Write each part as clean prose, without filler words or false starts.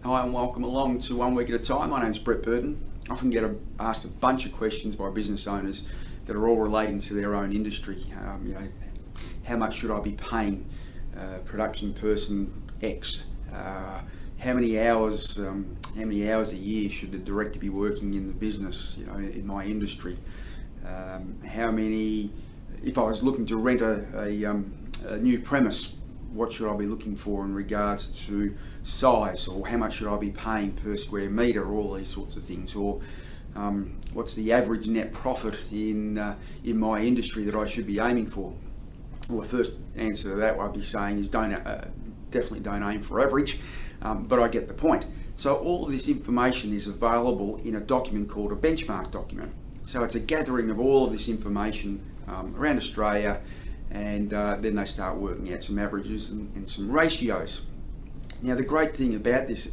Hi and welcome along to One Week at a Time. My name's Brett Burton. I often get asked a bunch of questions by business owners that are all relating to their own industry. How much should I be paying production person X? How many hours a year should the director be working in the business? In my industry. How many? If I was looking to rent a new premise, what should I be looking for in regards to size, or how much should I be paying per square metre, all these sorts of things, or what's the average net profit in my industry that I should be aiming for? Well, the first answer to that I'd be saying is definitely don't aim for average, but I get the point. So all of this information is available in a document called a benchmark document. So it's a gathering of all of this information around Australia, and then they start working out some averages and some ratios. Now, the great thing about this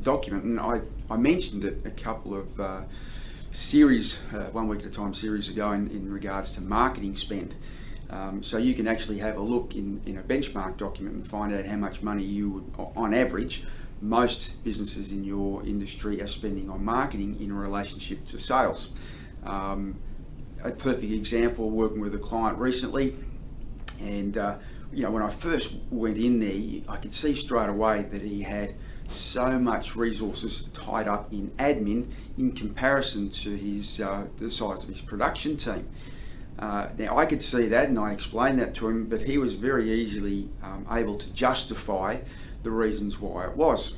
document, and I mentioned it a couple of series, One Week at a Time series ago in regards to marketing spend. So you can actually have a look in a benchmark document and find out how much money you would, on average, most businesses in your industry are spending on marketing in relationship to sales. A perfect example, working with a client recently, and when I first went in there, I could see straight away that he had so much resources tied up in admin in comparison to the size of his production team. Now I could see that, and I explained that to him, but he was very easily able to justify the reasons why it was.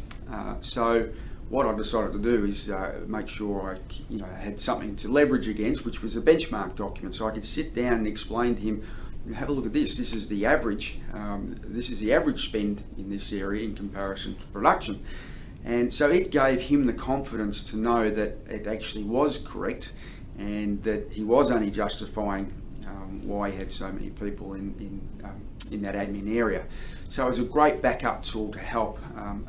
So what I decided to do is make sure I had something to leverage against, which was a benchmark document, so I could sit down and explain to him, have a look at this. This is the average. This is the average spend in this area in comparison to production, and so it gave him the confidence to know that it actually was correct, and that he was only justifying why he had so many people in that admin area. So it was a great backup tool to help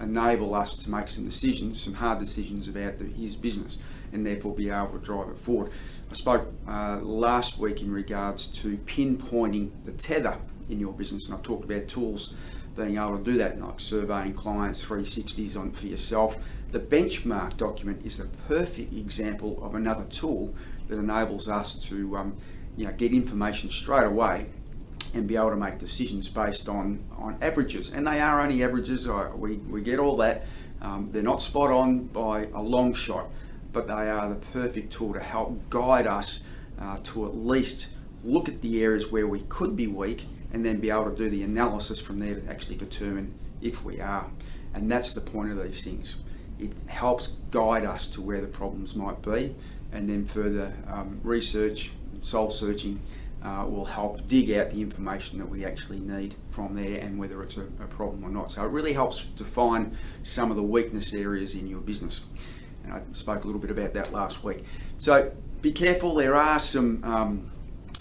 enable us to make some hard decisions about his business, and therefore be able to drive it forward. I spoke last week in regards to pinpointing the tether in your business, and I talked about tools being able to do that, like surveying clients, 360s for yourself. The benchmark document is the perfect example of another tool that enables us to get information straight away and be able to make decisions based on averages. And they are only averages, we get all that. They're not spot on by a long shot, but they are the perfect tool to help guide us to at least look at the areas where we could be weak, and then be able to do the analysis from there to actually determine if we are. And that's the point of these things. It helps guide us to where the problems might be, and then further research, soul searching, will help dig out the information that we actually need from there, and whether it's a problem or not. So it really helps very some of the weakness areas in your business. And I spoke a little bit about that last week. So be careful. There are some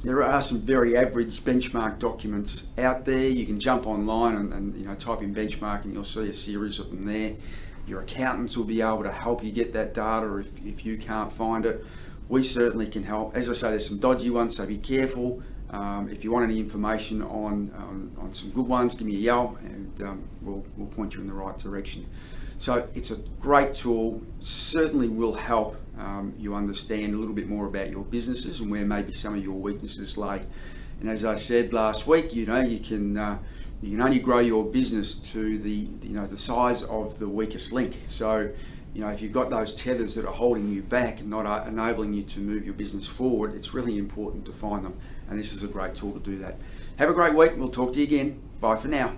very average benchmark documents out there. You can jump online and type in benchmark, and you'll see a series of them there. Your accountants will be able to help you get that data if you can't find it. We certainly can help. As I say, there's some dodgy ones, so be careful. If you want any information on some good ones, give me a yell, and we'll point you in the right direction. So it's a great tool, certainly will help you understand a little bit more about your businesses and where maybe some of your weaknesses lay. And as I said last week, you can only grow your business to the size of the weakest link. So if you've got those tethers that are holding you back and not enabling you to move your business forward, it's really important to find them. And this is a great tool to do that. Have a great week. We'll talk to you again. Bye for now.